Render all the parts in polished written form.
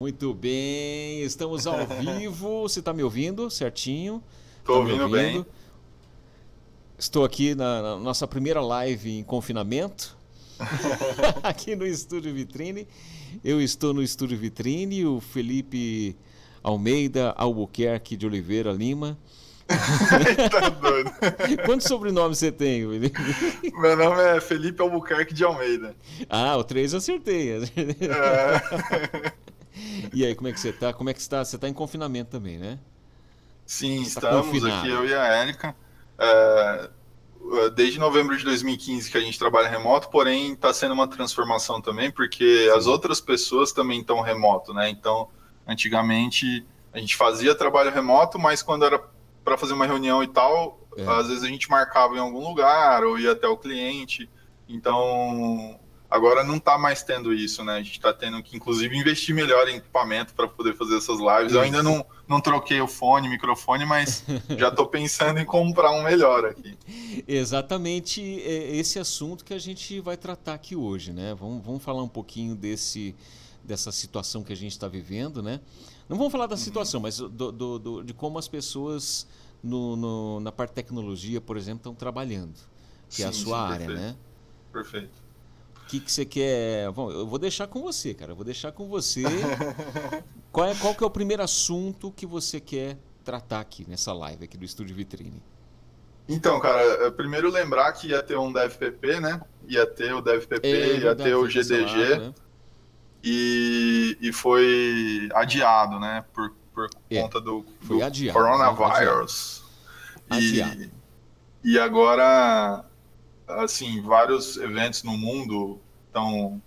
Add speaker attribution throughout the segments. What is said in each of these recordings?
Speaker 1: Muito bem, estamos ao vivo. Você está me ouvindo certinho?
Speaker 2: Tô
Speaker 1: Está me
Speaker 2: ouvindo bem.
Speaker 1: ouvindo? Estou aqui na nossa primeira live em confinamento, aqui no Estúdio Vitrine. Eu estou no Estúdio Vitrine, o Felipe Almeida Albuquerque de Oliveira Lima.
Speaker 2: Tá doido.
Speaker 1: Quantos sobrenomes você tem, Felipe?
Speaker 2: Meu nome é Felipe Albuquerque de Almeida.
Speaker 1: Ah, o 3 eu acertei.
Speaker 2: É,
Speaker 1: E aí, como é que você está? Como é que está? Você está em confinamento também, né?
Speaker 2: Sim,
Speaker 1: Está
Speaker 2: estamos aqui, eu
Speaker 1: confinado.
Speaker 2: e a Érica. É, Desde novembro de 2015 que a gente trabalha remoto, porém está sendo uma transformação também, porque as
Speaker 1: Sim.
Speaker 2: outras pessoas também estão remoto, né? Então, antigamente a gente fazia trabalho remoto, mas quando era para fazer uma reunião e tal,
Speaker 1: É.
Speaker 2: às vezes a gente marcava em algum lugar ou ia até o cliente. Então, agora não está mais tendo isso, né? A gente está tendo que, inclusive, investir melhor em equipamento para poder fazer essas lives. Eu ainda
Speaker 1: Isso.
Speaker 2: não troquei o fone, microfone, mas já estou pensando em comprar um melhor aqui.
Speaker 1: Exatamente esse assunto que a gente vai tratar aqui hoje, né? Vamos falar um pouquinho dessa situação que a gente está vivendo, né? Não vamos falar da
Speaker 2: Uhum.
Speaker 1: situação, mas de como as pessoas na parte de tecnologia, por exemplo, estão trabalhando, que é a
Speaker 2: Sim,
Speaker 1: sua
Speaker 2: sim,
Speaker 1: área,
Speaker 2: perfeito.
Speaker 1: né?
Speaker 2: Perfeito.
Speaker 1: O que você quer? Bom, eu vou deixar com você, cara. Eu vou deixar com você. Qual que é o primeiro assunto que você quer tratar aqui nessa live aqui do Estúdio Vitrine?
Speaker 2: Então, cara, primeiro lembrar que ia ter um DevPP, né? Ia ter o
Speaker 1: É
Speaker 2: DevPP, ia ter
Speaker 1: verdade,
Speaker 2: o
Speaker 1: foi cancelado,
Speaker 2: GDG
Speaker 1: né?
Speaker 2: e foi adiado, né? Por
Speaker 1: É,
Speaker 2: conta do,
Speaker 1: foi
Speaker 2: do
Speaker 1: adiado, né? Adiado.
Speaker 2: coronavírus.
Speaker 1: Adiado.
Speaker 2: E, e agora, assim, vários eventos no mundo estão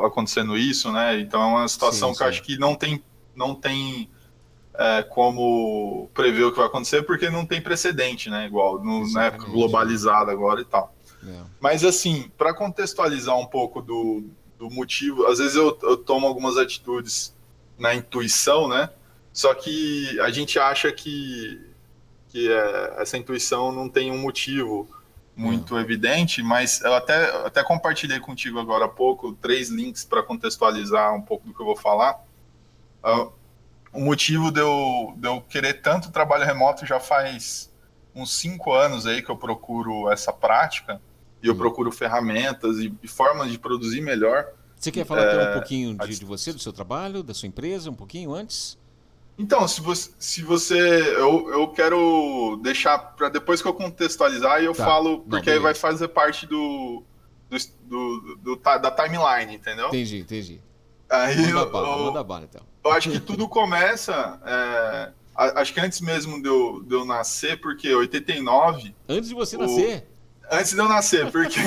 Speaker 2: acontecendo isso, né? Então é uma
Speaker 1: Sim,
Speaker 2: situação que eu
Speaker 1: sim.
Speaker 2: acho que não tem como prever o que vai acontecer, porque não tem precedente, né? Igual na época
Speaker 1: Exatamente, é.
Speaker 2: globalizada agora e tal.
Speaker 1: É.
Speaker 2: Mas, assim, para contextualizar um pouco do motivo, às vezes eu tomo algumas atitudes na intuição, né? Só que a gente acha que essa intuição não tem um motivo
Speaker 1: É.
Speaker 2: muito evidente, mas eu até compartilhei contigo agora há pouco 3 links para contextualizar um pouco do que eu vou falar. Ah, o motivo de eu querer tanto trabalho remoto já faz uns 5 anos aí que eu procuro essa prática e eu
Speaker 1: Hum.
Speaker 2: procuro ferramentas e formas de produzir melhor
Speaker 1: Você quer falar até um pouquinho
Speaker 2: à
Speaker 1: de você, do
Speaker 2: distância.
Speaker 1: seu trabalho, da sua empresa, um pouquinho antes?
Speaker 2: Então, se você eu quero deixar para depois que eu contextualizar e eu
Speaker 1: Tá.
Speaker 2: falo,
Speaker 1: Não,
Speaker 2: porque aí vai
Speaker 1: beleza.
Speaker 2: fazer parte da timeline, entendeu?
Speaker 1: Entendi, entendi.
Speaker 2: Aí
Speaker 1: Manda bala então.
Speaker 2: eu acho que tudo começa. Acho que antes mesmo de eu nascer, porque 89,
Speaker 1: Antes de você
Speaker 2: o,
Speaker 1: nascer?
Speaker 2: antes de eu nascer, porque,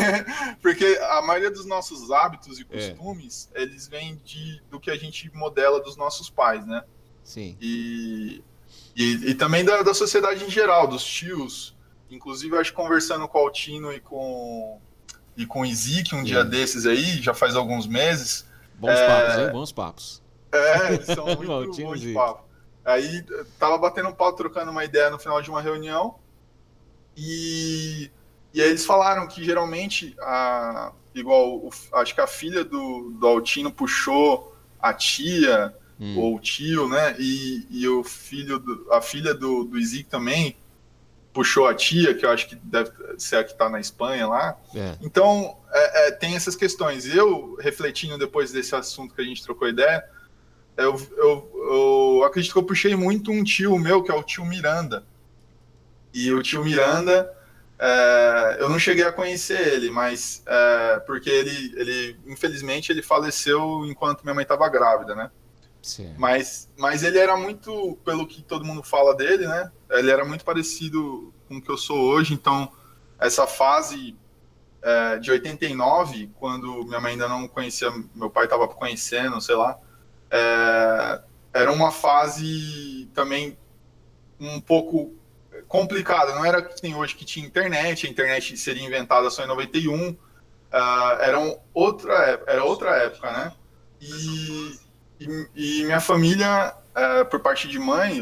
Speaker 2: porque a maioria dos nossos hábitos e
Speaker 1: É,
Speaker 2: costumes, eles vêm do que a gente modela dos nossos pais, né?
Speaker 1: sim.
Speaker 2: E, e também da sociedade em geral, dos tios. Inclusive, eu acho que conversando com o Altino e com o Izik um dia
Speaker 1: É.
Speaker 2: desses aí, já faz alguns meses,
Speaker 1: Bons papos, hein?
Speaker 2: é,
Speaker 1: Bons papos.
Speaker 2: eles são muito
Speaker 1: Maltino
Speaker 2: bons de
Speaker 1: Zic.
Speaker 2: papo. Aí tava batendo um pau, trocando uma ideia no final de uma reunião, e, e aí eles falaram que geralmente, igual, acho que a filha do Altino puxou a tia,
Speaker 1: Hum.
Speaker 2: ou o tio, né? E a filha do Izik também puxou a tia, que eu acho que deve ser a que está na Espanha lá.
Speaker 1: É.
Speaker 2: Então, tem essas questões. Eu, refletindo depois desse assunto que a gente trocou ideia, eu acredito que eu puxei muito um tio meu, que é o tio Miranda. E o tio Miranda, eu não cheguei a conhecer ele, mas porque infelizmente, ele faleceu enquanto minha mãe estava grávida, né?
Speaker 1: Certo.
Speaker 2: Mas ele era muito, pelo que todo mundo fala dele, né? Ele era muito parecido com o que eu sou hoje. Então, essa fase de 89, quando minha mãe ainda não conhecia, meu pai estava conhecendo, sei lá, é, era uma fase também um pouco complicada. Não era que tem hoje que tinha internet, a internet seria inventada só em 91. Era outra época, né? E, e minha família, por parte de mãe,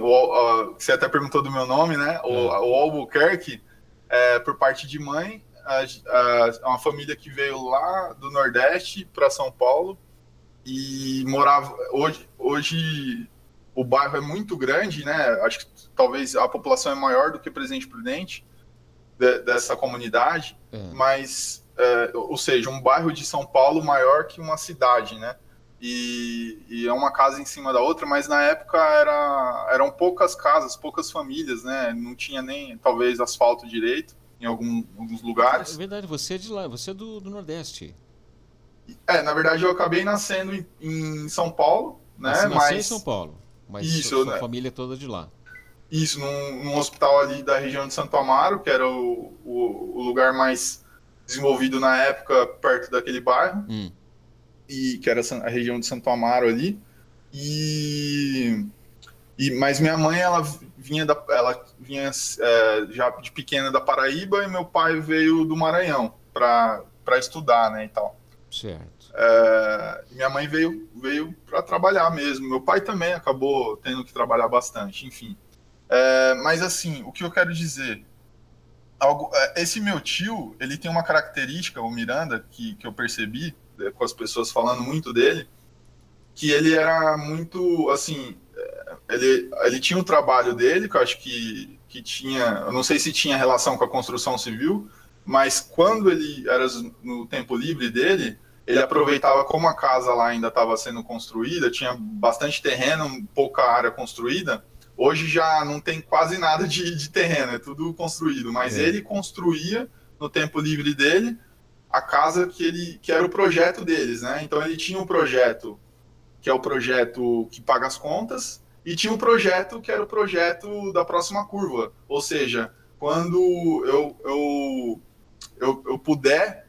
Speaker 2: você até perguntou do meu nome, né?
Speaker 1: É.
Speaker 2: O Albuquerque, por parte de mãe, é uma família que veio lá do Nordeste para São Paulo e morava... Hoje o bairro é muito grande, né? Acho que talvez a população é maior do que Presidente Prudente, dessa comunidade, mas, ou seja, um bairro de São Paulo maior que uma cidade, né? E é uma casa em cima da outra, mas na época eram poucas casas, poucas famílias, né? Não tinha nem, talvez, asfalto direito em alguns lugares.
Speaker 1: É verdade, você é de lá, você é do Nordeste.
Speaker 2: Na verdade, eu acabei nascendo em São Paulo, né?
Speaker 1: Você nasceu em São Paulo, mas
Speaker 2: isso,
Speaker 1: sua
Speaker 2: né?
Speaker 1: família é toda de lá.
Speaker 2: Isso, num hospital ali da região de Santo Amaro, que era o lugar mais desenvolvido na época, perto daquele bairro, e que era a região de Santo Amaro ali. Mas minha mãe, ela vinha já de pequena da Paraíba, e meu pai veio do Maranhão para estudar, né, e tal.
Speaker 1: Certo.
Speaker 2: Minha mãe veio para trabalhar mesmo. Meu pai também acabou tendo que trabalhar bastante, enfim. Mas assim, o que eu quero dizer, esse meu tio, ele tem uma característica, o Miranda, que eu percebi com as pessoas falando muito dele, que ele era muito, assim, ele tinha um trabalho dele, que eu acho que tinha, eu não sei se tinha relação com a construção civil, mas quando ele era no tempo livre dele, ele aproveitava, como a casa lá ainda estava sendo construída, tinha bastante terreno, pouca área construída. Hoje já não tem quase nada de terreno, é tudo construído. Mas ele construía, no tempo livre dele, a casa que era o projeto deles, né? Então ele tinha um projeto, que é o projeto que paga as contas, e tinha um projeto que era o projeto da próxima curva. Ou seja, quando eu puder...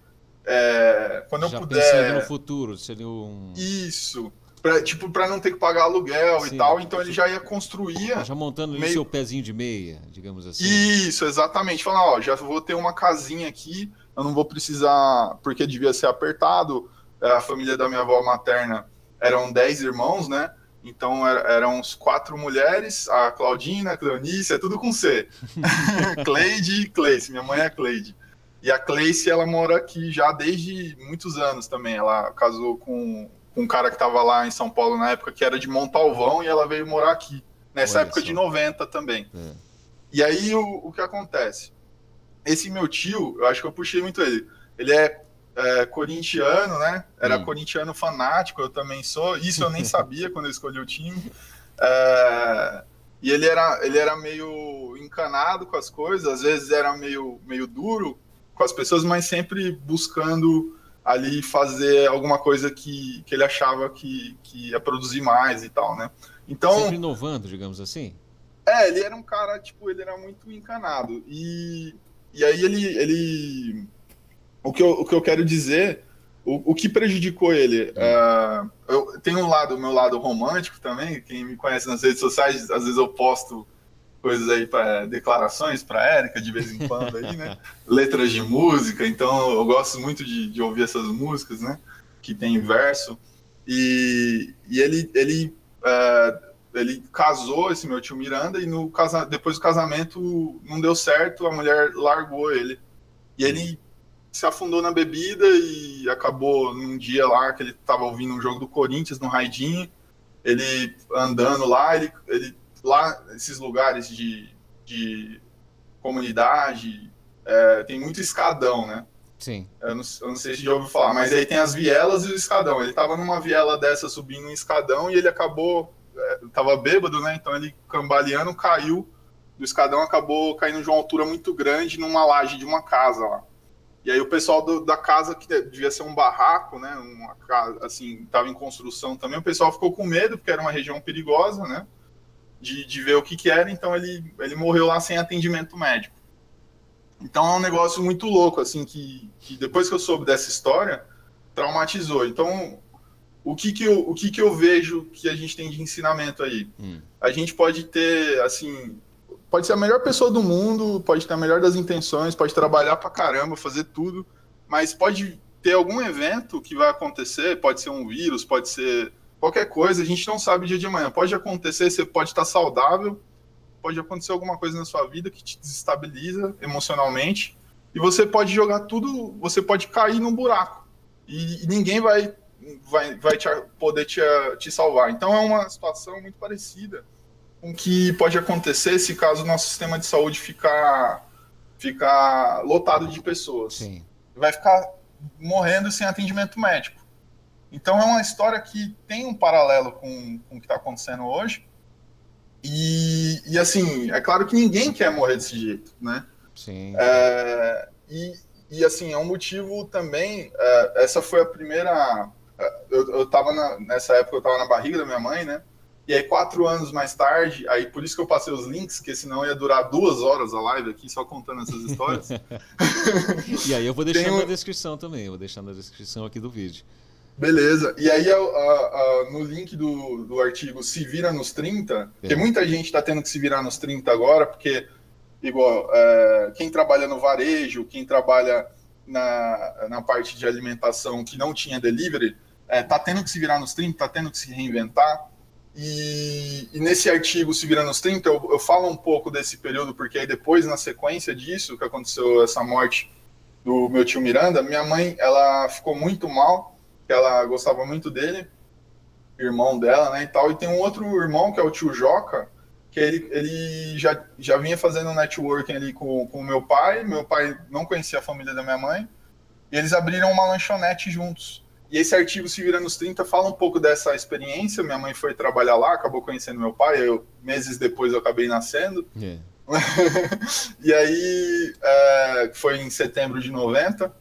Speaker 2: quando
Speaker 1: já
Speaker 2: eu puder...
Speaker 1: pensando no futuro, seria
Speaker 2: Isso... Para não ter que pagar aluguel. Sim, e tal, então ele já ia construir...
Speaker 1: Já montando ali seu pezinho de meia, digamos assim.
Speaker 2: Isso, exatamente. Falar, já vou ter uma casinha aqui, eu não vou precisar, porque devia ser apertado, a família da minha avó materna eram 10 irmãos, né? Então eram 4 mulheres, a Claudina, a Cleonice, é tudo com C. Cleide e Cleice, minha mãe é Cleide. E a Cleice, ela mora aqui já desde muitos anos também, ela casou com um cara que estava lá em São Paulo na época, que era de Montalvão, e ela veio morar aqui, nessa época de 90 também. E aí, o que acontece? Esse meu tio, eu acho que eu puxei muito ele. Ele é corintiano, né? Era corintiano fanático, eu também sou. Isso eu nem sabia quando eu escolhi o time. E ele era meio encanado com as coisas, às vezes era meio duro com as pessoas, mas sempre buscando ali fazer alguma coisa que ele achava que ia produzir mais e tal, né? Então,
Speaker 1: sempre inovando, digamos assim?
Speaker 2: Ele era um cara, tipo, ele era muito encanado. E aí ele... O que eu quero dizer, o que prejudicou ele, eu tenho o meu lado romântico também, quem me conhece nas redes sociais, às vezes eu posto coisas aí, declarações para Érica de vez em quando aí, né? Letras de música, então eu gosto muito de ouvir essas músicas, né? Que tem verso. E ele casou, esse meu tio Miranda, e depois do casamento não deu certo, a mulher largou ele. E ele se afundou na bebida e acabou num dia lá que ele estava ouvindo um jogo do Corinthians no Raidinho, ele andando lá, lá, esses lugares de comunidade, tem muito escadão, né?
Speaker 1: Sim.
Speaker 2: Eu não sei se já ouviu falar, mas aí tem as vielas e o escadão. Ele estava numa viela dessa subindo um escadão e ele acabou, estava bêbado, né? Então ele, cambaleando, caiu do escadão, acabou caindo de uma altura muito grande numa laje de uma casa lá. E aí o pessoal da casa, que devia ser um barraco, né? Uma casa, assim, estava em construção também, o pessoal ficou com medo, porque era uma região perigosa, né? De ver o que era, então ele morreu lá sem atendimento médico. Então é um negócio muito louco, assim, que depois que eu soube dessa história, traumatizou. Então, o que eu vejo que a gente tem de ensinamento aí? A gente pode ter, assim, pode ser a melhor pessoa do mundo, pode ter a melhor das intenções, pode trabalhar pra caramba, fazer tudo, mas pode ter algum evento que vai acontecer, pode ser um vírus, pode ser qualquer coisa, a gente não sabe o dia de amanhã. Pode acontecer, você pode estar saudável, pode acontecer alguma coisa na sua vida que te desestabiliza emocionalmente, e você pode jogar tudo, você pode cair num buraco. E ninguém vai vai poder te salvar. Então é uma situação muito parecida com o que pode acontecer se caso o nosso sistema de saúde ficar lotado de pessoas.
Speaker 1: Sim.
Speaker 2: Vai ficar morrendo sem atendimento médico. Então é uma história que tem um paralelo com o que está acontecendo hoje. E assim, é claro que ninguém quer morrer desse jeito, né?
Speaker 1: Sim.
Speaker 2: E assim, é um motivo também, essa foi a primeira... Eu tava nessa época eu estava na barriga da minha mãe, né? E aí 4 anos mais tarde, aí por isso que eu passei os links, porque senão ia durar 2 horas a live aqui só contando essas histórias.
Speaker 1: E aí eu vou deixar na descrição também, eu vou deixar na descrição aqui do vídeo.
Speaker 2: Beleza. E aí no link do artigo Se Vira nos 30, porque muita gente está tendo que se virar nos 30 agora, porque igual quem trabalha no varejo, quem trabalha na parte de alimentação que não tinha delivery, tá tendo que se virar nos 30, tá tendo que se reinventar. E nesse artigo Se Vira nos 30, eu falo um pouco desse período, porque aí depois, na sequência disso, que aconteceu essa morte do meu tio Miranda, minha mãe, ela ficou muito mal, que ela gostava muito dele, irmão dela, né, e tal, e tem um outro irmão, que é o tio Joca, que ele já vinha fazendo networking ali com o meu pai não conhecia a família da minha mãe, e eles abriram uma lanchonete juntos. E esse artigo Se Vira nos 30 fala um pouco dessa experiência. Minha mãe foi trabalhar lá, acabou conhecendo meu pai, meses depois eu acabei nascendo. Yeah. E aí, foi em setembro de 90.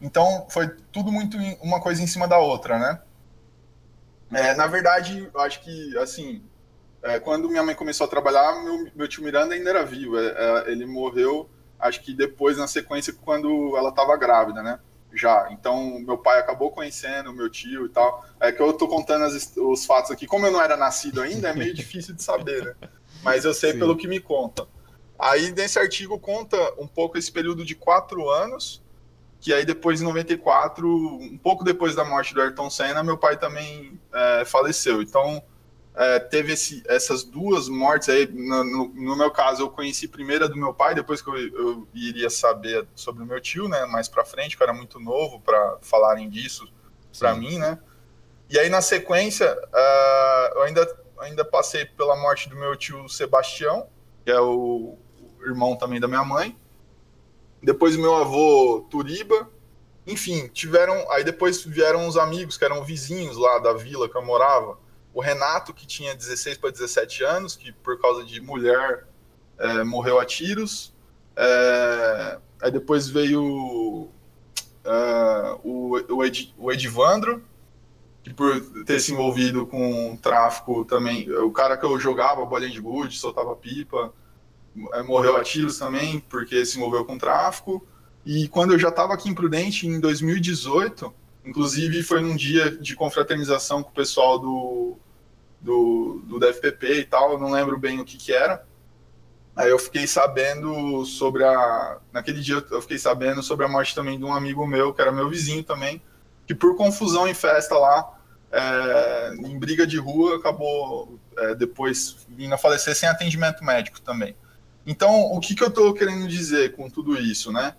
Speaker 2: Então, foi tudo muito uma coisa em cima da outra, né? Na verdade, eu acho que, assim, quando minha mãe começou a trabalhar, meu tio Miranda ainda era vivo. Ele morreu, acho que depois, na sequência, quando ela estava grávida, né? Já. Então, meu pai acabou conhecendo o meu tio e tal. É que eu tô contando os fatos aqui. Como eu não era nascido ainda, é meio difícil de saber, né? Mas eu sei pelo que me conta. Aí, nesse artigo, conta um pouco esse período de 4 anos, que aí depois, em 94, um pouco depois da morte do Ayrton Senna, meu pai também faleceu. Então, teve essas 2 mortes aí. No meu caso, eu conheci primeiro a do meu pai, depois que eu iria saber sobre o meu tio, né, mais pra frente, que eu era muito novo para falarem disso para mim, né. E aí, na sequência, eu ainda passei pela morte do meu tio Sebastião, que é o irmão também da minha mãe. Depois meu avô Turiba. Enfim, aí depois vieram os amigos que eram vizinhos lá da vila que eu morava. O Renato, que tinha 16 para 17 anos, que por causa de mulher morreu a tiros. Aí depois veio o Edivandro, que por ter se envolvido com tráfico também, o cara que eu jogava bolinha de gude, soltava pipa, morreu a tiros também, porque se envolveu com tráfico. E quando eu já estava aqui em Prudente, em 2018, inclusive foi num dia de confraternização com o pessoal do DFPP e tal, eu não lembro bem o que era. Aí eu fiquei sabendo naquele dia eu fiquei sabendo sobre a morte também de um amigo meu, que era meu vizinho também, que por confusão em festa lá, em briga de rua, acabou depois vindo a falecer sem atendimento médico também. Então, o que eu estou querendo dizer com tudo isso, né?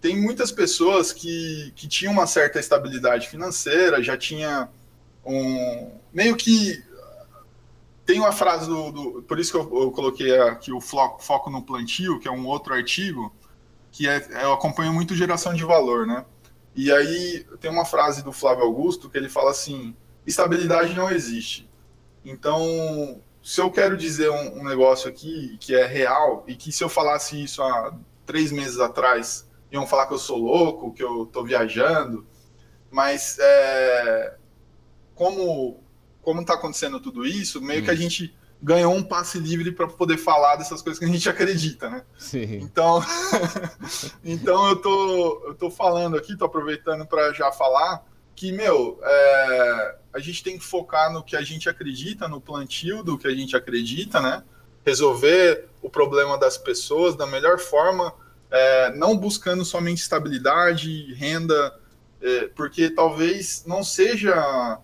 Speaker 2: Tem muitas pessoas que tinham uma certa estabilidade financeira, já tinha meio que... Tem uma frase por isso que eu coloquei aqui o foco no plantio, que é um outro artigo, que eu acompanho muito Geração de Valor, né? E aí tem uma frase do Flávio Augusto que ele fala assim: estabilidade não existe. Então, se eu quero dizer um negócio aqui que é real, e que se eu falasse isso há 3 meses atrás, iam falar que eu sou louco, que eu tô viajando, mas como está acontecendo tudo isso, meio que a gente ganhou um passe livre para poder falar dessas coisas que a gente acredita, né?
Speaker 1: Sim.
Speaker 2: Então eu tô falando aqui, tô aproveitando para já falar que, a gente tem que focar no que a gente acredita, no plantio do que a gente acredita, né? Resolver o problema das pessoas da melhor forma, não buscando somente estabilidade, renda, porque talvez não seja...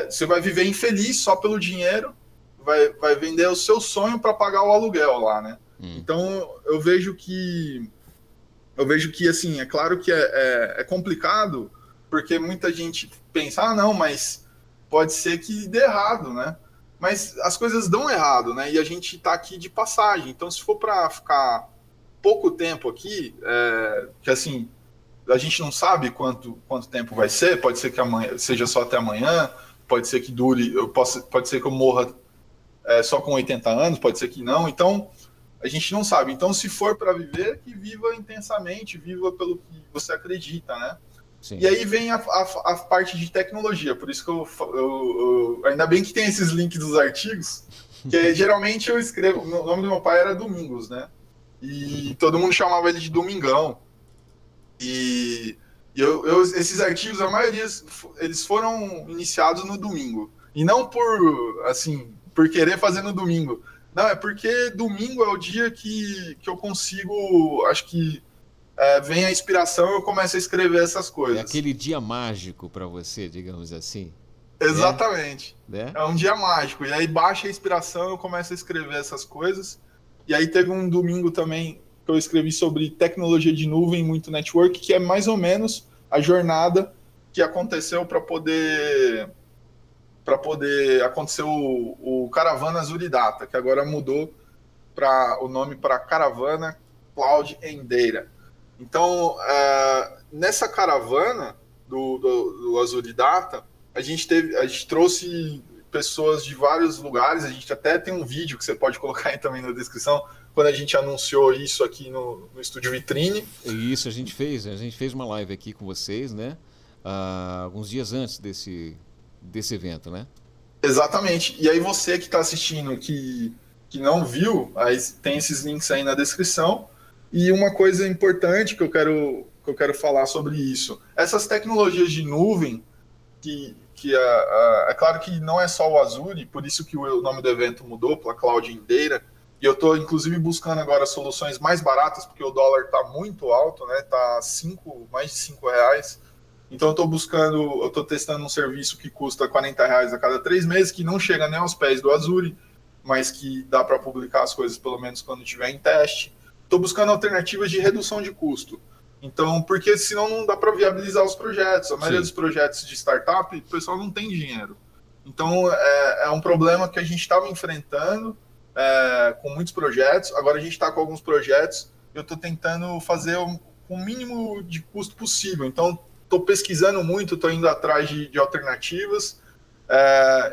Speaker 2: você vai viver infeliz só pelo dinheiro, vai vender o seu sonho para pagar o aluguel lá, né? Então, eu vejo que, assim, é claro que é complicado, porque muita gente pensa, ah, não, mas pode ser que dê errado, né? Mas as coisas dão errado, né? E a gente está aqui de passagem. Então, se for para ficar pouco tempo aqui, que assim, a gente não sabe quanto tempo vai ser, pode ser que amanhã seja só até amanhã, pode ser que dure, pode ser que eu morra só com 80 anos, pode ser que não. Então, a gente não sabe. Então, se for para viver, que viva intensamente, viva pelo que você acredita, né? Sim. E aí vem a parte de tecnologia, por isso que eu ainda bem que tem esses links dos artigos, que geralmente eu escrevo, o nome do meu pai era Domingos, né? E todo mundo chamava ele de Domingão. E esses artigos, a maioria, eles foram iniciados no domingo. E não por querer fazer no domingo. Não, é porque domingo é o dia que eu consigo, acho que vem a inspiração e eu começo a escrever essas coisas.
Speaker 1: É aquele dia mágico para você, digamos assim.
Speaker 2: Exatamente. É um dia mágico. E aí baixa a inspiração e eu começo a escrever essas coisas. E aí teve um domingo também que eu escrevi sobre tecnologia de nuvem, muito network, que é mais ou menos a jornada que aconteceu para poder acontecer o Caravana Azure Data, que agora mudou o nome para Caravana Cloud and Data. Então, nessa caravana do Azure Data, a gente trouxe pessoas de vários lugares, a gente até tem um vídeo que você pode colocar aí também na descrição, quando a gente anunciou isso aqui no Estúdio Vitrine.
Speaker 1: Isso, a gente fez uma live aqui com vocês, né? Alguns dias antes desse evento, né?
Speaker 2: Exatamente. E aí você que está assistindo, que não viu, aí tem esses links aí na descrição. E uma coisa importante que eu quero falar sobre isso, essas tecnologias de nuvem, é claro que não é só o Azure, por isso que o nome do evento mudou para Cloud and Data, e eu estou inclusive buscando agora soluções mais baratas, porque o dólar está muito alto, né? Está mais de R$5. Então eu estou testando um serviço que custa R$40 a cada 3 meses, que não chega nem aos pés do Azure, mas que dá para publicar as coisas pelo menos quando estiver em teste. Estou buscando alternativas de redução de custo. Então, porque senão não dá para viabilizar os projetos. A maioria dos projetos de startup, o pessoal não tem dinheiro. Então, é um problema que a gente estava enfrentando com muitos projetos. Agora a gente está com alguns projetos. Eu estou tentando fazer com o mínimo de custo possível. Então, estou pesquisando muito, estou indo atrás de alternativas.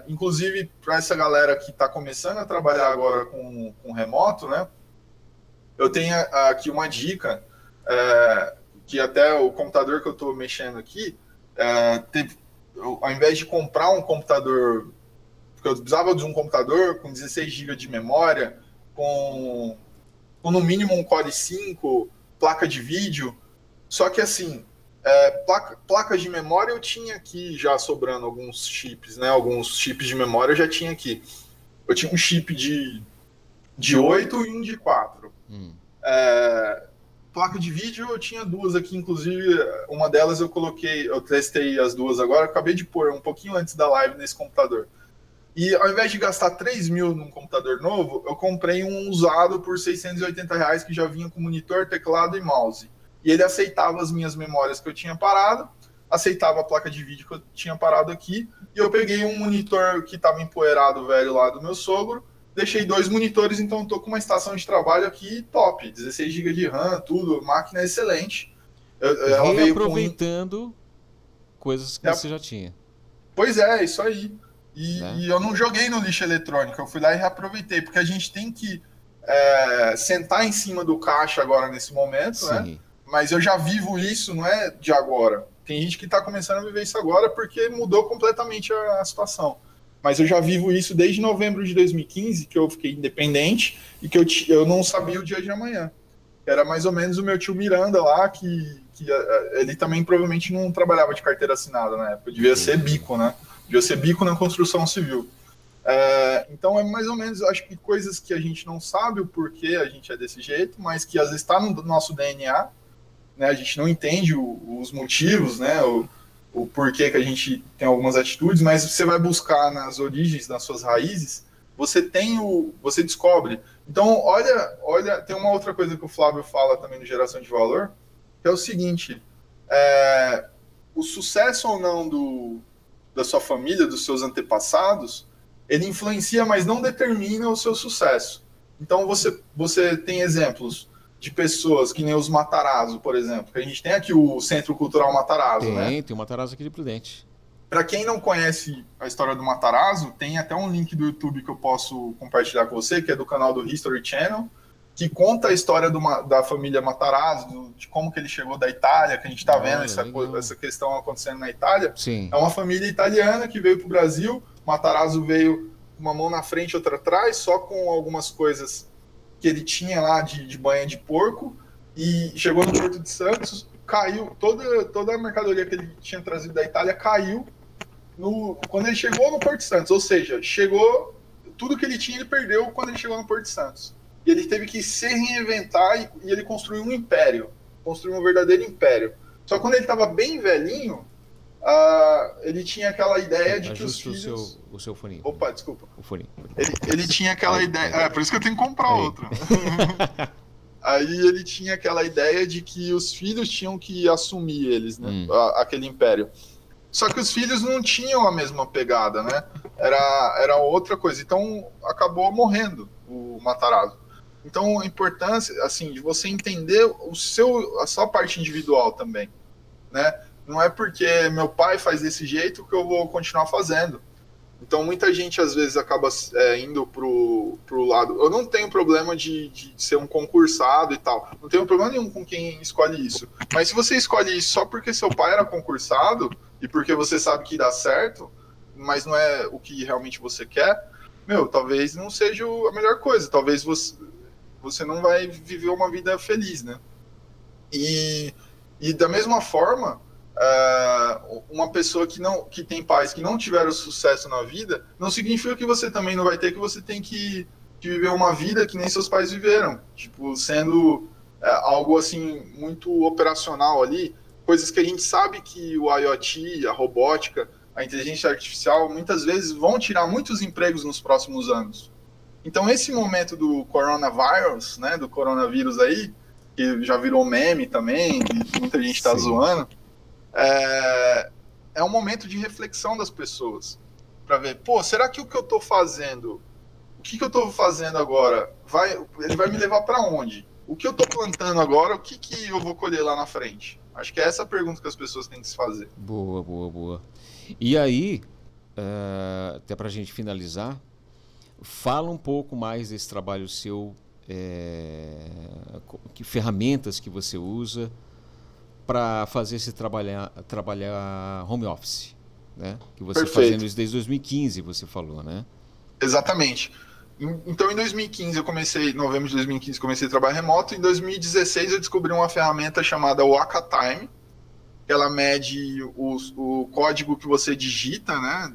Speaker 2: Inclusive, para essa galera que está começando a trabalhar agora com remoto, né? Eu tenho aqui uma dica, que até o computador que eu estou mexendo aqui, ao invés de comprar um computador, porque eu precisava de um computador com 16 GB de memória, com no mínimo um Core i5, placa de vídeo, só que assim, placas de memória eu tinha aqui já sobrando alguns chips, né? Alguns chips de memória eu já tinha aqui. Eu tinha um chip de 8 e um de 4. Placa de vídeo eu tinha duas aqui, inclusive uma delas eu testei as duas agora, acabei de pôr um pouquinho antes da live nesse computador. E ao invés de gastar 3 mil num computador novo, eu comprei um usado por R$680 que já vinha com monitor, teclado e mouse. E ele aceitava as minhas memórias que eu tinha parado, aceitava a placa de vídeo que eu tinha parado aqui, e eu peguei um monitor que estava empoeirado velho lá do meu sogro, deixei 2 monitores, então estou com uma estação de trabalho aqui top, 16 GB de RAM, tudo, máquina excelente.
Speaker 1: Ela veio aproveitando coisas que você já tinha.
Speaker 2: Pois é, isso aí. E eu não joguei no lixo eletrônico, eu fui lá e reaproveitei, porque a gente tem que sentar em cima do caixa agora nesse momento, né? Mas eu já vivo isso, não é de agora. Tem gente que está começando a viver isso agora porque mudou completamente a situação. Mas eu já vivo isso desde novembro de 2015, que eu fiquei independente e que eu não sabia o dia de amanhã. Era mais ou menos o meu tio Miranda lá, que ele também provavelmente não trabalhava de carteira assinada na época. Devia ser bico, né? Devia ser bico na construção civil. Então é mais ou menos, acho que coisas que a gente não sabe o porquê a gente é desse jeito, mas que às vezes está no nosso DNA, né? A gente não entende os motivos, né? O porquê que a gente tem algumas atitudes, mas você vai buscar nas origens, nas suas raízes, você descobre. Então, olha, tem uma outra coisa que o Flávio fala também no Geração de Valor, que é o seguinte, o sucesso ou não da sua família, dos seus antepassados, ele influencia, mas não determina o seu sucesso. Então você tem exemplos de pessoas que nem os Matarazzo, por exemplo, que a gente tem aqui o Centro Cultural Matarazzo, né?
Speaker 1: Tem o Matarazzo aqui de Prudente.
Speaker 2: Para quem não conhece a história do Matarazzo, tem até um link do YouTube que eu posso compartilhar com você, que é do canal do History Channel, que conta a história da família Matarazzo, de como que ele chegou da Itália, que a gente está vendo essa questão acontecendo na Itália.
Speaker 1: Sim.
Speaker 2: É uma família italiana que veio para o Brasil, Matarazzo veio uma mão na frente e outra atrás, só com algumas coisas que ele tinha lá de banha de porco, e chegou no Porto de Santos, caiu, toda a mercadoria que ele tinha trazido da Itália caiu quando ele chegou no Porto de Santos, ou seja, tudo que ele tinha ele perdeu quando ele chegou no Porto de Santos. E ele teve que se reinventar e ele construiu um império, construiu um verdadeiro império. Só que quando ele estava bem velhinho, ele tinha aquela ideia de que os filhos...
Speaker 1: o seu foninho.
Speaker 2: Opa, desculpa.
Speaker 1: O foninho.
Speaker 2: Ele tinha aquela ideia... por isso que eu tenho que comprar outro. Aí ele tinha aquela ideia de que os filhos tinham que assumir eles, né? Aquele império. Só que os filhos não tinham a mesma pegada, né? Era outra coisa. Então, acabou morrendo o Matarazzo. Então, a importância, assim, de você entender a sua parte individual também, né? Não é porque meu pai faz desse jeito que eu vou continuar fazendo. Então, muita gente, às vezes, acaba indo pro lado... Eu não tenho problema de ser um concursado e tal. Não tenho problema nenhum com quem escolhe isso. Mas se você escolhe isso só porque seu pai era concursado e porque você sabe que dá certo, mas não é o que realmente você quer, talvez não seja a melhor coisa. Talvez você não vai viver uma vida feliz, né? E da mesma forma... uma pessoa que tem pais que não tiveram sucesso na vida, não significa que você também não vai ter, que você tem que viver uma vida que nem seus pais viveram, tipo, sendo algo assim muito operacional ali, coisas que a gente sabe que o IoT, a robótica, a inteligência artificial, muitas vezes vão tirar muitos empregos nos próximos anos. Então esse momento do coronavírus, né, do coronavírus aí, que já virou meme também, e muita gente está zoando, é um momento de reflexão das pessoas, para ver, será que o que eu estou fazendo, o que eu estou fazendo agora, ele vai me levar para onde? O que eu estou plantando agora, o que eu vou colher lá na frente? Acho que é essa a pergunta que as pessoas têm que se fazer.
Speaker 1: Boa, boa, boa. E aí, até para a gente finalizar, fala um pouco mais desse trabalho seu, que ferramentas que você usa para fazer esse trabalhar home office, né? Que você está fazendo isso desde 2015, você falou, né?
Speaker 2: Exatamente. Então, em 2015, em novembro de 2015, comecei a trabalhar remoto. Em 2016, eu descobri uma ferramenta chamada Waka Time. Ela mede o código que você digita, né?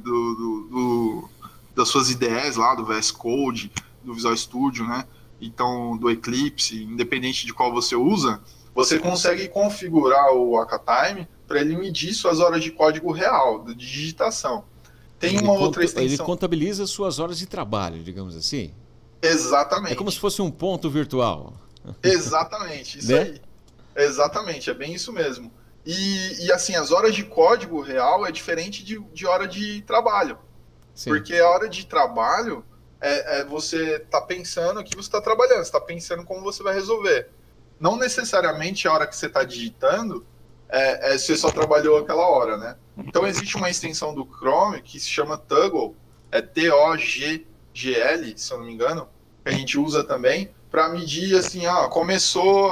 Speaker 2: Das suas ideias lá, do VS Code, do Visual Studio, né? Então, do Eclipse, independente de qual você usa, você consegue configurar o Waka Time para ele medir suas horas de código real, de digitação. Tem uma outra extensão.
Speaker 1: Ele contabiliza suas horas de trabalho, digamos assim.
Speaker 2: Exatamente.
Speaker 1: É como se fosse um ponto virtual.
Speaker 2: Exatamente, isso
Speaker 1: né?
Speaker 2: aí. Exatamente, é bem isso mesmo. E assim, as horas de código real é diferente de hora de trabalho. Sim. Porque a hora de trabalho você está pensando que você está trabalhando, você está pensando como você vai resolver. Não necessariamente a hora que você está digitando você só trabalhou aquela hora, né? Então existe uma extensão do Chrome que se chama Toggle, T-O-G-G-L, se eu não me engano, que a gente usa também para medir assim, começou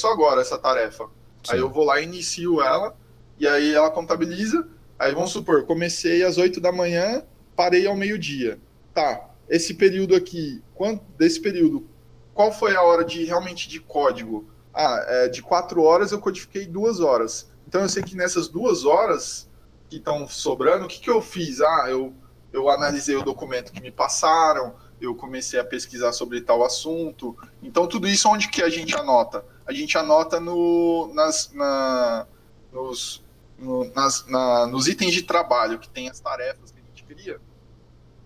Speaker 2: agora essa tarefa. Sim. Aí eu vou lá e inicio ela, e aí ela contabiliza. Aí vamos supor, comecei às 8 da manhã, parei ao meio-dia. Tá, esse período aqui, desse período, qual foi a hora realmente de código? De 4 horas eu codifiquei 2 horas. Então eu sei que nessas 2 horas que estão sobrando, o que eu fiz? Eu analisei o documento que me passaram, eu comecei a pesquisar sobre tal assunto. Então tudo isso onde que a gente anota? A gente anota nos itens de trabalho, que tem as tarefas que a gente cria.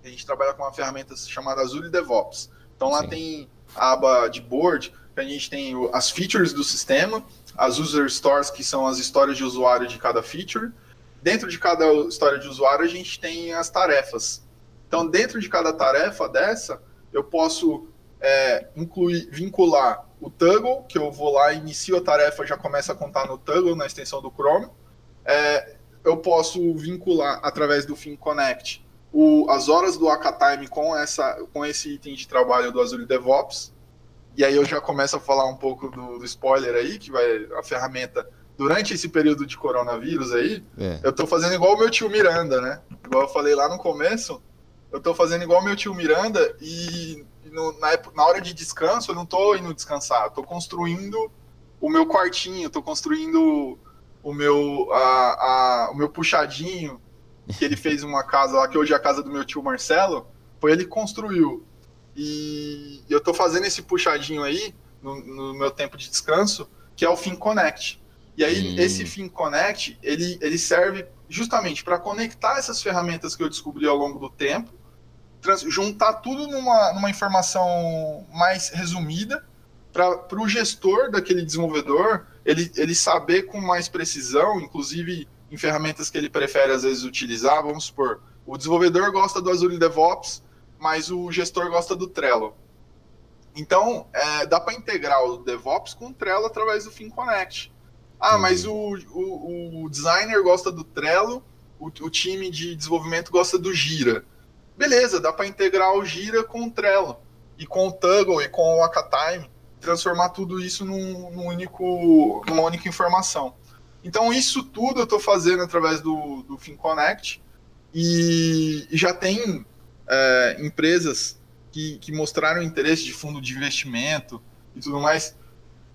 Speaker 2: A gente trabalha com uma ferramenta chamada Azure DevOps. Então lá Sim. tem a aba de board, que a gente tem as features do sistema, as user stories, que são as histórias de usuário de cada feature. Dentro de cada história de usuário, a gente tem as tarefas. Então, dentro de cada tarefa dessa, eu posso vincular o Toggle, que eu vou lá, inicio a tarefa, já começa a contar no Toggle, na extensão do Chrome. Eu posso vincular, através do FinConnect, as horas do Akatime com esse item de trabalho do Azure DevOps. E aí eu já começo a falar um pouco do spoiler aí, que vai a ferramenta, durante esse período de coronavírus aí, eu tô fazendo igual o meu tio Miranda, né? Igual eu falei lá no começo, eu tô fazendo igual o meu tio Miranda e na hora de descanso eu não tô indo descansar, eu tô construindo o meu quartinho, eu tô construindo o meu puxadinho, que ele fez uma casa lá, que hoje é a casa do meu tio Marcelo, foi ele que construiu. E eu tô fazendo esse puxadinho aí, no meu tempo de descanso, que é o FinConnect. E aí, esse FinConnect, ele serve justamente para conectar essas ferramentas que eu descobri ao longo do tempo, juntar tudo numa informação mais resumida, para o gestor daquele desenvolvedor, ele saber com mais precisão, inclusive em ferramentas que ele prefere às vezes utilizar. Vamos supor, o desenvolvedor gosta do Azure DevOps, mas o gestor gosta do Trello. Então, dá para integrar o DevOps com o Trello através do FinConnect. Mas o designer gosta do Trello, o time de desenvolvimento gosta do Jira. Beleza, dá para integrar o Jira com o Trello, e com o Toggle, e com o Akatime, transformar tudo isso numa única informação. Então, isso tudo eu estou fazendo através do FinConnect, e já tem empresas que mostraram interesse de fundo de investimento e tudo mais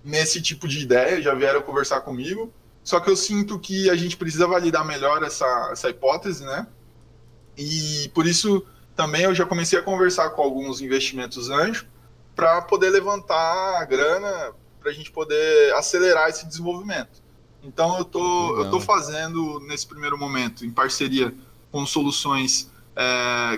Speaker 2: nesse tipo de ideia, já vieram conversar comigo, só que eu sinto que a gente precisa validar melhor essa hipótese, né? E por isso também eu já comecei a conversar com alguns investimentos anjo para poder levantar a grana para a gente poder acelerar esse desenvolvimento. Então eu tô fazendo nesse primeiro momento em parceria com soluções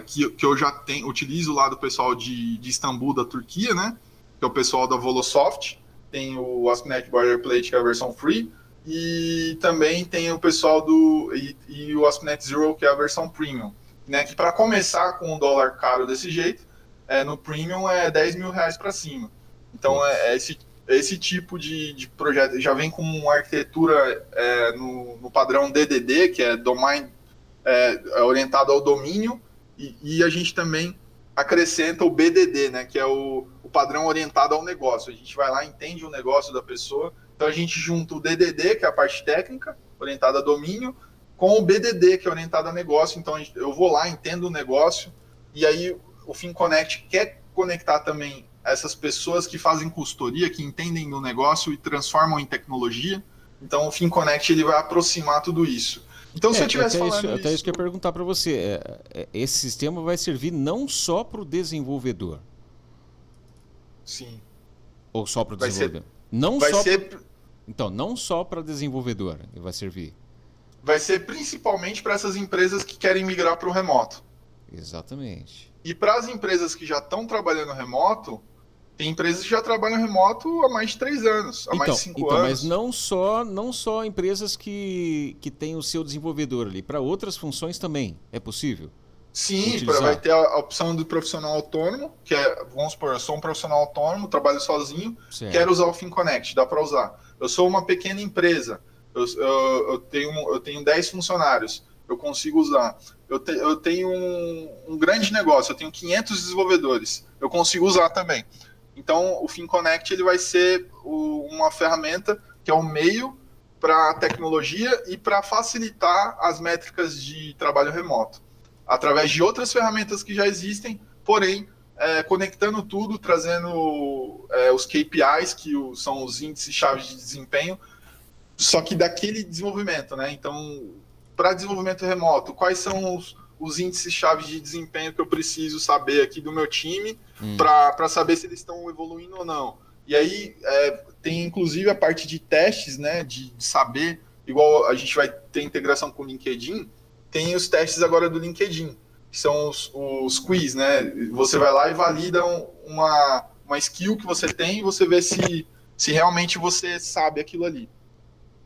Speaker 2: que eu já utilizo lá do pessoal de Istambul, da Turquia, né? Que é o pessoal da Volosoft, tem o ASP.NET Boilerplate, que é a versão free, e também tem o pessoal e o ASP.NET Zero, que é a versão premium, né? Que para começar com um dólar caro desse jeito, no premium é R$10 mil para cima. Então esse tipo de projeto já vem com uma arquitetura no padrão DDD, que é Domain orientado ao domínio, e a gente também acrescenta o BDD, né, que é o padrão orientado ao negócio. A gente vai lá, entende o negócio da pessoa, então a gente junta o DDD, que é a parte técnica, orientada a domínio, com o BDD, que é orientado a negócio. Então eu vou lá, entendo o negócio, e aí o FinConnect quer conectar também essas pessoas que fazem consultoria, que entendem do negócio e transformam em tecnologia. Então o FinConnect ele vai aproximar tudo isso. Então, se eu tivesse falando
Speaker 1: até isso que eu ia perguntar para você, esse sistema vai servir não só para o desenvolvedor?
Speaker 2: Sim.
Speaker 1: Ou só para o desenvolvedor? Então, não só para desenvolvedor vai servir.
Speaker 2: Vai ser principalmente para essas empresas que querem migrar para o remoto.
Speaker 1: Exatamente.
Speaker 2: E para as empresas que já estão trabalhando remoto, tem empresas que já trabalham remoto há mais de 3 anos, há mais de 5 anos.
Speaker 1: Mas não só empresas que têm o seu desenvolvedor ali, para outras funções também, é possível?
Speaker 2: Sim, vai ter a opção do profissional autônomo, que vamos supor, eu sou um profissional autônomo, trabalho sozinho, quero usar o FinConnect, dá para usar. Eu sou uma pequena empresa, eu tenho 10 funcionários, eu consigo usar. Eu tenho um grande negócio, eu tenho 500 desenvolvedores, eu consigo usar também. Então, o FinConnect ele vai ser uma ferramenta que é um meio para a tecnologia e para facilitar as métricas de trabalho remoto, através de outras ferramentas que já existem, porém, conectando tudo, trazendo os KPIs, que são os índices chaves de desempenho, só que daquele desenvolvimento, né? Então, para desenvolvimento remoto, quais são os índices chaves de desempenho que eu preciso saber aqui do meu time para saber se eles estão evoluindo ou não. E aí tem inclusive a parte de testes, né, de saber, igual a gente vai ter integração com o LinkedIn, tem os testes agora do LinkedIn, que são os quiz, né? Você vai lá e valida uma uma skill que você tem e você vê se realmente você sabe aquilo ali.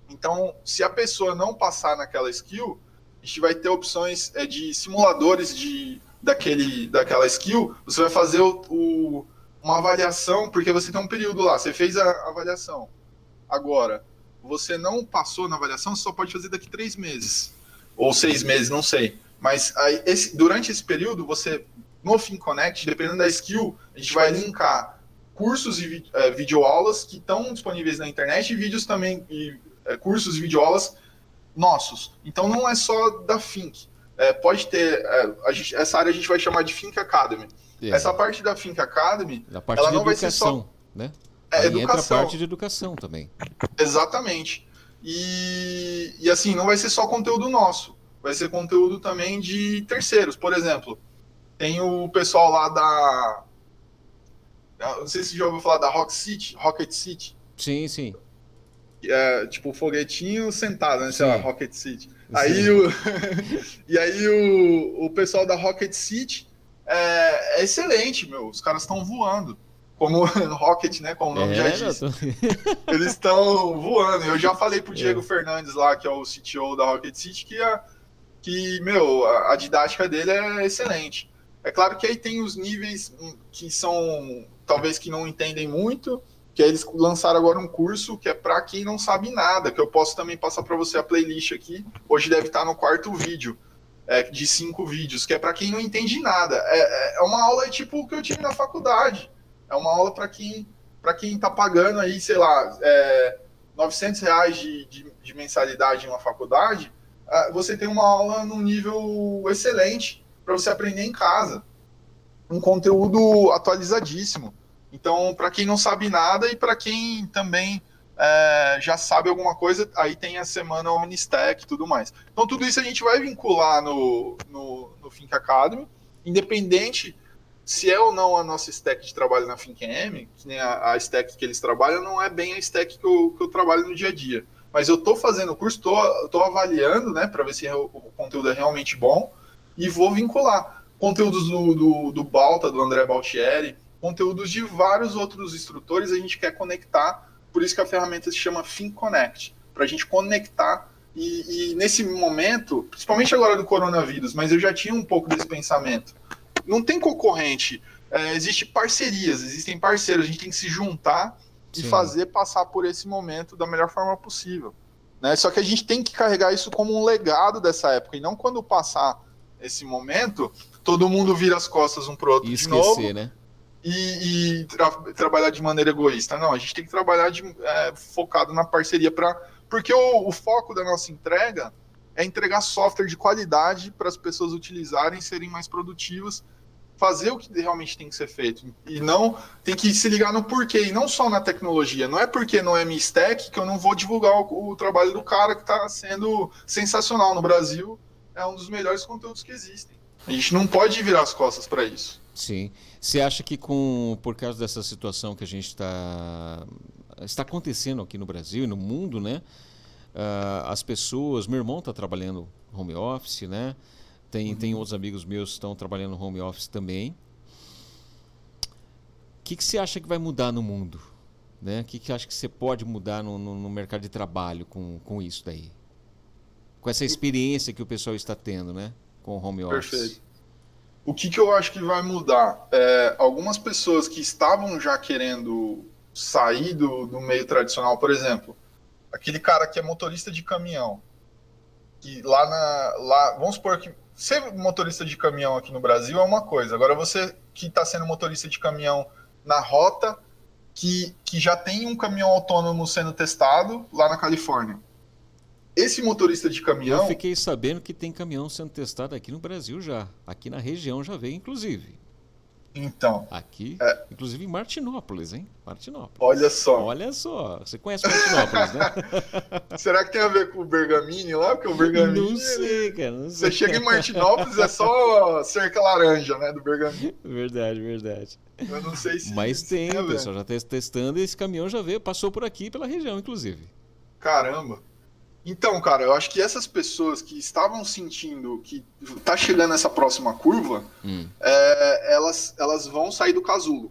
Speaker 2: Então, se a pessoa não passar naquela skill, a gente vai ter opções de simuladores daquela skill. Você vai fazer uma avaliação, porque você tem um período lá, você fez a avaliação. Agora, você não passou na avaliação, você só pode fazer daqui 3 meses. Ou 6 meses, não sei. Mas aí, durante esse período, você, no FinConnect, dependendo da skill, a gente vai linkar cursos e videoaulas que estão disponíveis na internet e vídeos também, cursos e videoaulas nossos. Então não é só da Think. Pode ter, essa área a gente vai chamar de Think Academy. Essa parte da Think Academy, ela não vai ser só...
Speaker 1: né?
Speaker 2: Educação.
Speaker 1: Entra a parte de educação também.
Speaker 2: Exatamente. E assim, não vai ser só conteúdo nosso. Vai ser conteúdo também de terceiros. Por exemplo, tem o pessoal lá não sei se você já ouviu falar da Rocket City.
Speaker 1: Sim, sim.
Speaker 2: Tipo o foguetinho sentado, né? Sei lá, Rocket City.
Speaker 1: Sim.
Speaker 2: Aí o pessoal da Rocket City é excelente, meu. Os caras estão voando. Como Rocket, né? Como o nome já diz. Eles estão voando. Eu já falei pro Diego Fernandes lá, que é o CTO da Rocket City, que meu, a didática dele é excelente. É claro que aí tem os níveis que são, talvez, que não entendem muito, que aí eles lançaram agora um curso que é para quem não sabe nada, que eu posso também passar para você a playlist aqui. Hoje deve estar no 4º vídeo, de 5 vídeos, que é para quem não entende nada. É uma aula tipo o que eu tive na faculdade. É uma aula para quem está pagando aí, sei lá, R$900 de mensalidade em uma faculdade. Você tem uma aula num nível excelente para você aprender em casa. Um conteúdo atualizadíssimo. Então, para quem não sabe nada e para quem também já sabe alguma coisa, aí tem a semana OmniStack e tudo mais. Então, tudo isso a gente vai vincular no Think Academy, independente se é ou não a nossa stack de trabalho na ThinkM, que nem a stack que eles trabalham, não é bem a stack que eu trabalho no dia a dia. Mas eu estou fazendo o curso, estou avaliando, né, para ver se o conteúdo é realmente bom, e vou vincular conteúdos do Balta, do André Baltieri, conteúdos de vários outros instrutores, a gente quer conectar, por isso que a ferramenta se chama FinConnect, para a gente conectar, e nesse momento, principalmente agora do coronavírus, mas eu já tinha um pouco desse pensamento, não tem concorrente, existem parcerias, existem parceiros, a gente tem que se juntar e fazer passar por esse momento da melhor forma possível, né? Só que a gente tem que carregar isso como um legado dessa época, e não quando passar esse momento, todo mundo vira as costas um pro outro
Speaker 1: e
Speaker 2: de
Speaker 1: esquecer,
Speaker 2: novo,
Speaker 1: né?
Speaker 2: E trabalhar de maneira egoísta. Não, a gente tem que trabalhar focado na parceria, porque o foco da nossa entrega é entregar software de qualidade para as pessoas utilizarem, serem mais produtivas, fazer o que realmente tem que ser feito. E não tem que se ligar no porquê, e não só na tecnologia. Não é porque não é minha stack que eu não vou divulgar o trabalho do cara que está sendo sensacional no Brasil. É um dos melhores conteúdos que existem. A gente não pode virar as costas para isso.
Speaker 1: Sim. Você acha que por causa dessa situação que a gente está acontecendo aqui no Brasil e no mundo, né? As pessoas, meu irmão está trabalhando home office, né? Tem outros amigos meus que estão trabalhando home office também. O que você acha que vai mudar no mundo? Né? O que acha que você pode mudar no mercado de trabalho com isso daí? Com essa experiência que o pessoal está tendo, né? Com o home office.
Speaker 2: Perfeito. O que eu acho que vai mudar? Algumas pessoas que estavam já querendo sair do meio tradicional, por exemplo, aquele cara que é motorista de caminhão, que vamos supor que ser motorista de caminhão aqui no Brasil é uma coisa, agora você que está sendo motorista de caminhão na rota, que já tem um caminhão autônomo sendo testado lá na Califórnia. Esse motorista de caminhão...
Speaker 1: Eu fiquei sabendo que tem caminhão sendo testado aqui no Brasil já. Aqui na região já veio, inclusive.
Speaker 2: Então...
Speaker 1: Aqui, inclusive em Martinópolis, hein? Martinópolis.
Speaker 2: Olha só.
Speaker 1: Olha só. Você conhece Martinópolis, né?
Speaker 2: Será que tem a ver com o Bergamini lá? Porque o Bergamini...
Speaker 1: Não sei, cara. Não sei.
Speaker 2: Você chega em Martinópolis, é só cerca laranja, né? Do Bergamini.
Speaker 1: Verdade, verdade.
Speaker 2: Eu não sei se...
Speaker 1: Mas tem, o pessoal já está testando e esse caminhão já veio, passou por aqui, pela região, inclusive.
Speaker 2: Caramba. Então, cara, eu acho que essas pessoas que estavam sentindo que tá chegando essa próxima curva, elas vão sair do casulo.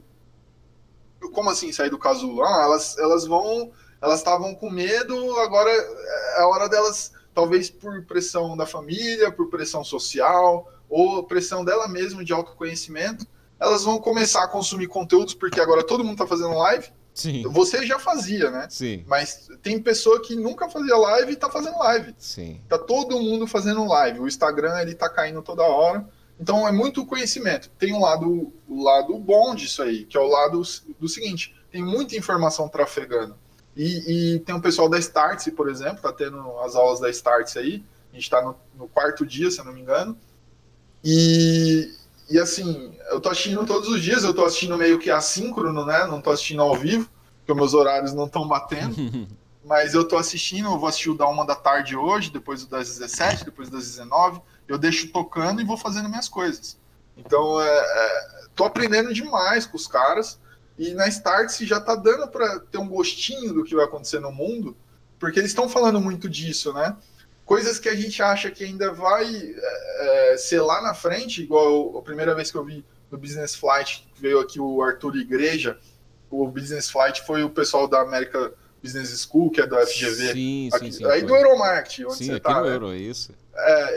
Speaker 2: como assim sair do casulo? Ah, elas estavam com medo, agora é a hora delas, talvez por pressão da família, por pressão social, ou pressão dela mesma de autoconhecimento, elas vão começar a consumir conteúdos, porque agora todo mundo está fazendo live.
Speaker 1: Sim.
Speaker 2: Você já fazia, né?
Speaker 1: Sim.
Speaker 2: Mas tem pessoa que nunca fazia live e tá fazendo live.
Speaker 1: Sim.
Speaker 2: Tá todo mundo fazendo live. O Instagram, ele tá caindo toda hora. Então é muito conhecimento. Tem o lado bom disso aí, que é o lado do seguinte, tem muita informação trafegando. E tem um pessoal da Startse, por exemplo, tá tendo as aulas da Startse aí. A gente tá no quarto dia, se eu não me engano. E assim, eu tô assistindo todos os dias, eu tô assistindo meio que assíncrono, né? Não tô assistindo ao vivo, porque meus horários não estão batendo. Mas eu tô assistindo, eu vou assistir o da 1 da tarde hoje, depois o das 17, depois das 19. Eu deixo tocando e vou fazendo minhas coisas. Então, tô aprendendo demais com os caras. E na Startse já tá dando para ter um gostinho do que vai acontecer no mundo, porque eles estão falando muito disso, né? Coisas que a gente acha que ainda vai ser lá na frente, igual a primeira vez que eu vi no Business Flight, veio aqui o Arthur Igreja, o Business Flight foi o pessoal da American Business School, que é do FGV.
Speaker 1: Sim,
Speaker 2: aqui,
Speaker 1: sim.
Speaker 2: aí do Euromarket, onde
Speaker 1: sim,
Speaker 2: você
Speaker 1: aqui
Speaker 2: tá,
Speaker 1: no
Speaker 2: né?
Speaker 1: Euro, é isso.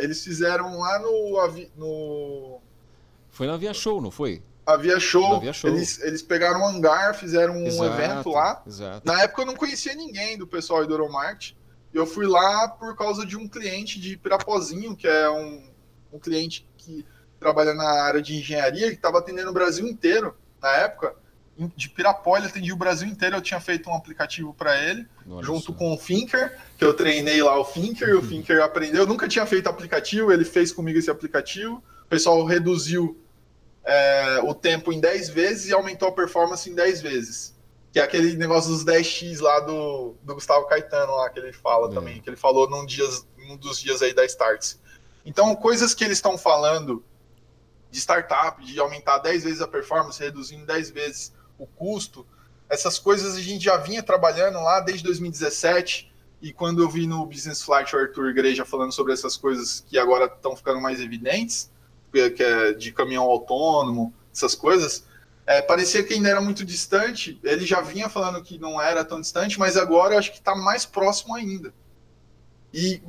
Speaker 2: Eles fizeram lá no...
Speaker 1: Foi na Via Show, não foi?
Speaker 2: Havia show,
Speaker 1: Havia show.
Speaker 2: Eles pegaram um hangar, fizeram um evento lá.
Speaker 1: Exato.
Speaker 2: Na época eu não conhecia ninguém do pessoal do Euromarket. Eu fui lá por causa de um cliente de Pirapozinho, que é um cliente que trabalha na área de engenharia, que estava atendendo o Brasil inteiro na época. De Pirapó, ele atendia o Brasil inteiro. Eu tinha feito um aplicativo para ele, junto com o Thinker, que eu treinei lá o Thinker. O Thinker aprendeu. Eu nunca tinha feito aplicativo, ele fez comigo esse aplicativo. O pessoal reduziu o tempo em 10 vezes e aumentou a performance em 10 vezes. Que é aquele negócio dos 10x lá do Gustavo Caetano, lá, que ele fala também, que ele falou num dos dias aí da Startse. Então, coisas que eles estão falando de startup, de aumentar 10 vezes a performance, reduzindo 10 vezes o custo, essas coisas a gente já vinha trabalhando lá desde 2017, e quando eu vi no Business Flight o Arthur Igreja falando sobre essas coisas que agora estão ficando mais evidentes, que é de caminhão autônomo, essas coisas, parecia que ainda era muito distante. Ele já vinha falando que não era tão distante, mas agora eu acho que está mais próximo ainda. E,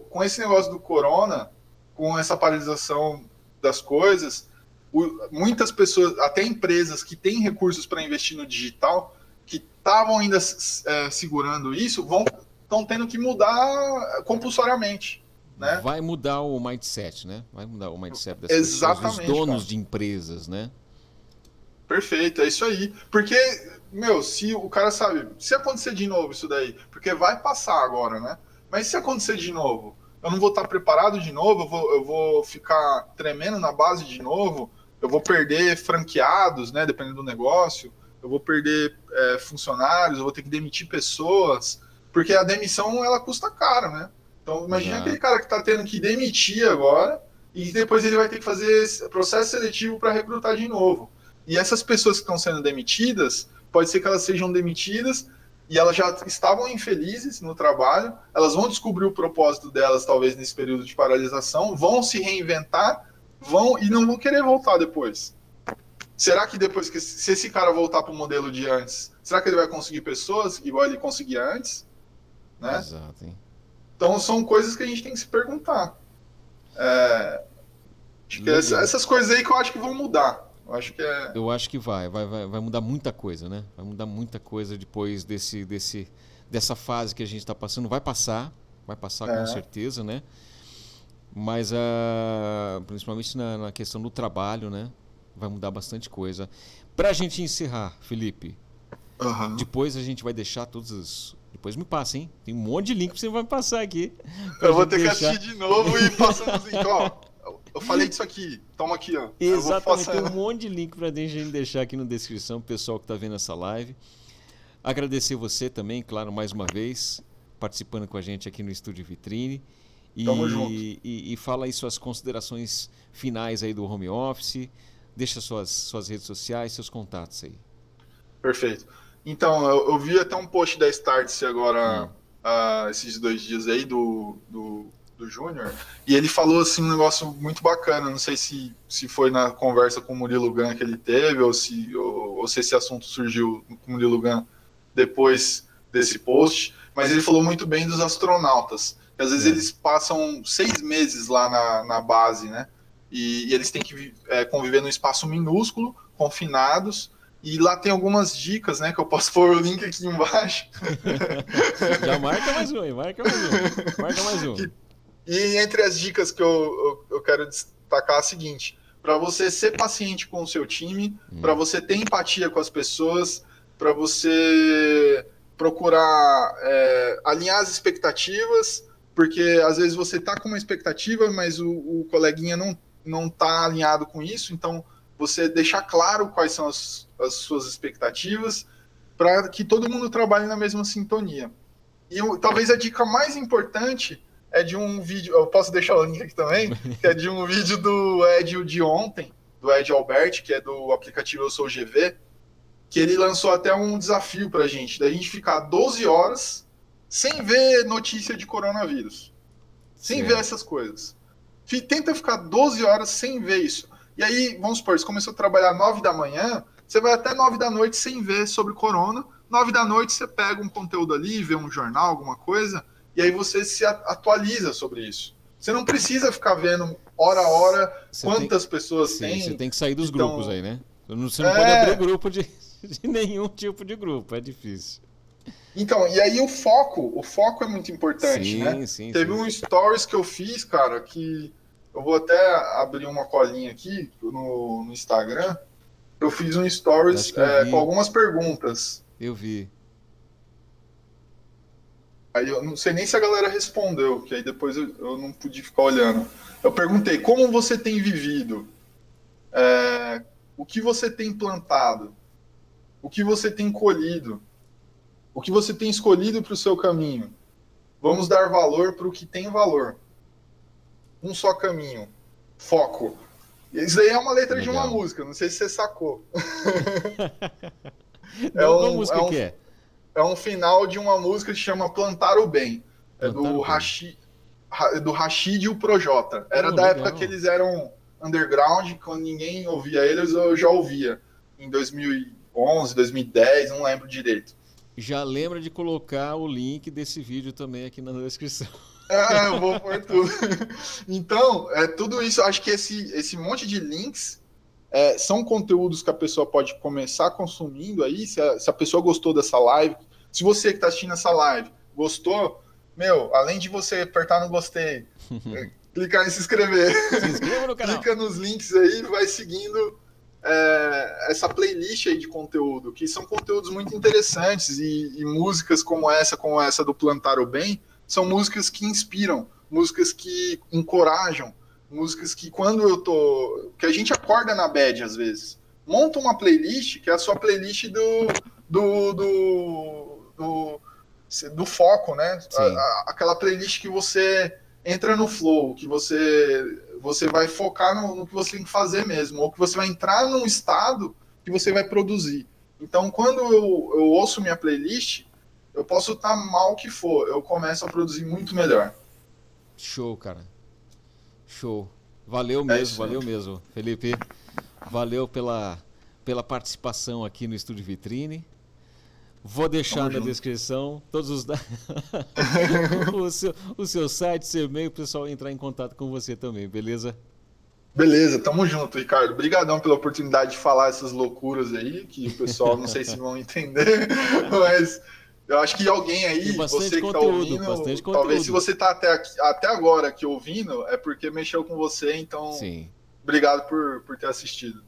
Speaker 2: com esse negócio do corona, com essa paralisação das coisas, muitas pessoas, até empresas que têm recursos para investir no digital, que estavam ainda segurando isso, estão tendo que mudar compulsoriamente. Né?
Speaker 1: Vai mudar o mindset, né? Vai mudar o mindset das pessoas, dos donos de empresas, né?
Speaker 2: Perfeito, é isso aí. Porque, se o cara sabe, se acontecer de novo isso daí, porque vai passar agora, né? Mas se acontecer de novo, eu não vou estar preparado de novo, eu vou ficar tremendo na base de novo, eu vou perder franqueados, né? Dependendo do negócio, eu vou perder funcionários, eu vou ter que demitir pessoas, porque a demissão, ela custa caro, né? Então, imagina aquele cara que está tendo que demitir agora e depois ele vai ter que fazer processo seletivo para recrutar de novo. E essas pessoas que estão sendo demitidas, pode ser que elas sejam demitidas e elas já estavam infelizes no trabalho, elas vão descobrir o propósito delas, talvez, nesse período de paralisação, vão se reinventar, e não vão querer voltar depois. Será que depois, se esse cara voltar para o modelo de antes, será que ele vai conseguir pessoas igual ele conseguia antes? Né?
Speaker 1: Exato, hein?
Speaker 2: Então, são coisas que a gente tem que se perguntar. Acho que essas coisas aí que eu acho que vão mudar.
Speaker 1: Eu acho que vai mudar muita coisa, né? Vai mudar muita coisa depois dessa fase que a gente está passando. Vai passar com certeza, né? Mas principalmente na questão do trabalho, né? Vai mudar bastante coisa. Para a gente encerrar, Felipe, depois a gente vai deixar todos os... Depois me passa, hein? Tem um monte de link que você vai passar aqui.
Speaker 2: Eu vou ter que assistir de novo e passando os links. Ó, eu falei disso aqui. Toma aqui, ó.
Speaker 1: Exatamente. Tem um monte de link para a gente deixar aqui na descrição, pro pessoal que está vendo essa live. Agradecer você também, claro, mais uma vez, participando com a gente aqui no Estúdio Vitrine.
Speaker 2: Tamo junto.
Speaker 1: E fala aí suas considerações finais aí do home office. Deixa suas redes sociais, seus contatos aí.
Speaker 2: Perfeito. Então, eu vi até um post da Startse agora, esses 2 dias aí, do do Júnior, e ele falou assim um negócio muito bacana, não sei se foi na conversa com o Murilo Gun que ele teve, ou se esse assunto surgiu com o Murilo Gun depois desse post, mas ele falou muito bem dos astronautas, que às vezes eles passam 6 meses lá na base, né? E eles têm que conviver num espaço minúsculo, confinados, e lá tem algumas dicas, né, que eu posso pôr o link aqui embaixo.
Speaker 1: Já marca mais um, marca mais um.
Speaker 2: E entre as dicas que eu quero destacar é a seguinte: para você ser paciente com o seu time, para você ter empatia com as pessoas, para você procurar alinhar as expectativas, porque às vezes você está com uma expectativa, mas o coleguinha não está alinhado com isso, então você deixar claro quais são as suas expectativas para que todo mundo trabalhe na mesma sintonia. E talvez a dica mais importante é de um vídeo, eu posso deixar o link aqui também, que é de um vídeo do Ed de ontem, do Ed Alberti, que é do aplicativo Eu Sou GV, que ele lançou até um desafio para a gente, da gente ficar 12 horas sem ver notícia de coronavírus, sem ver essas coisas. Tenta ficar 12 horas sem ver isso. E aí, vamos supor, você começou a trabalhar 9 da manhã, você vai até 9 da noite sem ver sobre corona. 9 da noite você pega um conteúdo ali, vê um jornal, alguma coisa, e aí você se atualiza sobre isso. Você não precisa ficar vendo hora a hora quantas pessoas tem.
Speaker 1: Você tem que sair dos grupos aí, né? Você não pode abrir grupo de nenhum tipo de grupo, é difícil.
Speaker 2: Então, e aí o foco é muito importante, né? Teve um stories que eu fiz, cara, que eu vou até abrir uma colinha aqui no Instagram. Eu fiz um stories com algumas perguntas.
Speaker 1: Eu vi.
Speaker 2: Aí eu não sei nem se a galera respondeu, que aí depois eu não pude ficar olhando. Eu perguntei, como você tem vivido? O que você tem plantado? O que você tem colhido? O que você tem escolhido para o seu caminho? Vamos dar valor para o que tem valor. Um só caminho. Foco. Isso aí é uma letra de uma música, não sei se você sacou.
Speaker 1: Qual música que é?
Speaker 2: É um final de uma música que se chama Plantar o Bem. É do Rashid e o Projota. Era da época que eles eram underground, quando ninguém ouvia eles, eu já ouvia. Em 2011, 2010, não lembro direito.
Speaker 1: Já lembra de colocar o link desse vídeo também aqui na descrição.
Speaker 2: Eu vou pôr tudo. Então, tudo isso, acho que esse monte de links são conteúdos que a pessoa pode começar consumindo aí, se a pessoa gostou dessa live. Se você que está assistindo essa live gostou, além de você apertar no gostei, clicar em se inscrever,
Speaker 1: se inscreva no canal.
Speaker 2: Clica nos links aí, vai seguindo essa playlist aí de conteúdo, que são conteúdos muito interessantes, e músicas como essa do Plantar o Bem, são músicas que inspiram, músicas que encorajam, músicas que que a gente acorda na bad às vezes. Monta uma playlist, que é a sua playlist do foco, né? Aquela playlist que você entra no flow, que você vai focar no que você tem que fazer mesmo, ou que você vai entrar num estado que você vai produzir. Então, quando eu ouço minha playlist, eu posso estar mal que for, eu começo a produzir muito melhor.
Speaker 1: Show, cara. Show. Valeu mesmo, valeu mesmo. Felipe, valeu pela participação aqui no Estúdio Vitrine. Vou deixar na descrição todos os o seu site, seu e-mail, o pessoal entrar em contato com você também, beleza?
Speaker 2: Beleza, tamo junto, Ricardo. Obrigadão pela oportunidade de falar essas loucuras aí, que o pessoal não sei se vão entender, mas eu acho que alguém aí, você que tá ouvindo, talvez se você tá até agora aqui ouvindo, é porque mexeu com você, então obrigado por ter assistido.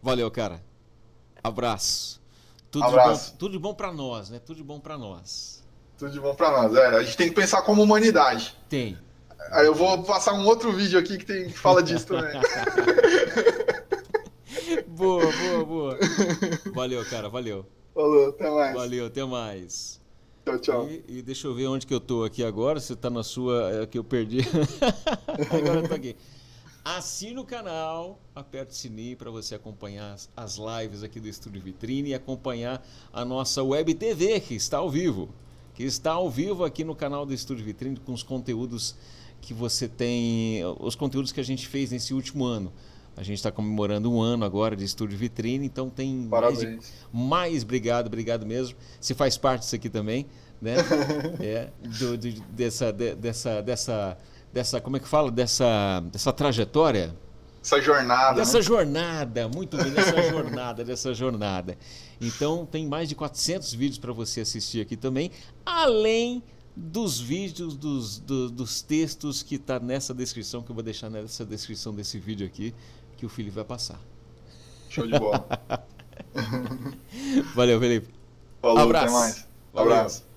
Speaker 1: Valeu, cara. Abraço. Tudo de bom pra nós, né? Tudo de bom pra nós.
Speaker 2: Tudo de bom pra nós, a gente tem que pensar como humanidade.
Speaker 1: Tem.
Speaker 2: Aí eu vou passar um outro vídeo aqui que fala disso também.
Speaker 1: Boa. Valeu, cara, valeu.
Speaker 2: Falou, até mais.
Speaker 1: Valeu, até mais.
Speaker 2: Tchau.
Speaker 1: E deixa eu ver onde que eu tô aqui agora. Você tá na sua... que eu perdi. Agora eu tô aqui. Assine o canal, aperte o sininho para você acompanhar as lives aqui do Estúdio Vitrine e acompanhar a nossa Web TV, que está ao vivo. Aqui no canal do Estúdio Vitrine com os conteúdos que você tem os conteúdos que a gente fez nesse último ano. A gente está comemorando um ano agora de Estúdio Vitrine, então tem
Speaker 2: Parabéns.
Speaker 1: mais obrigado mesmo. Você faz parte disso aqui também, né? Dessa, como é que fala? Dessa trajetória.
Speaker 2: Essa jornada.
Speaker 1: Dessa jornada, muito bem, dessa jornada. Então tem mais de 400 vídeos para você assistir aqui também, além dos vídeos, dos textos que está nessa descrição, que eu vou deixar nessa descrição desse vídeo aqui, que o Felipe vai passar.
Speaker 2: Show de bola.
Speaker 1: Valeu, Felipe.
Speaker 2: Falou,
Speaker 1: Abraço.
Speaker 2: até mais.
Speaker 1: Valeu.
Speaker 2: Abraço.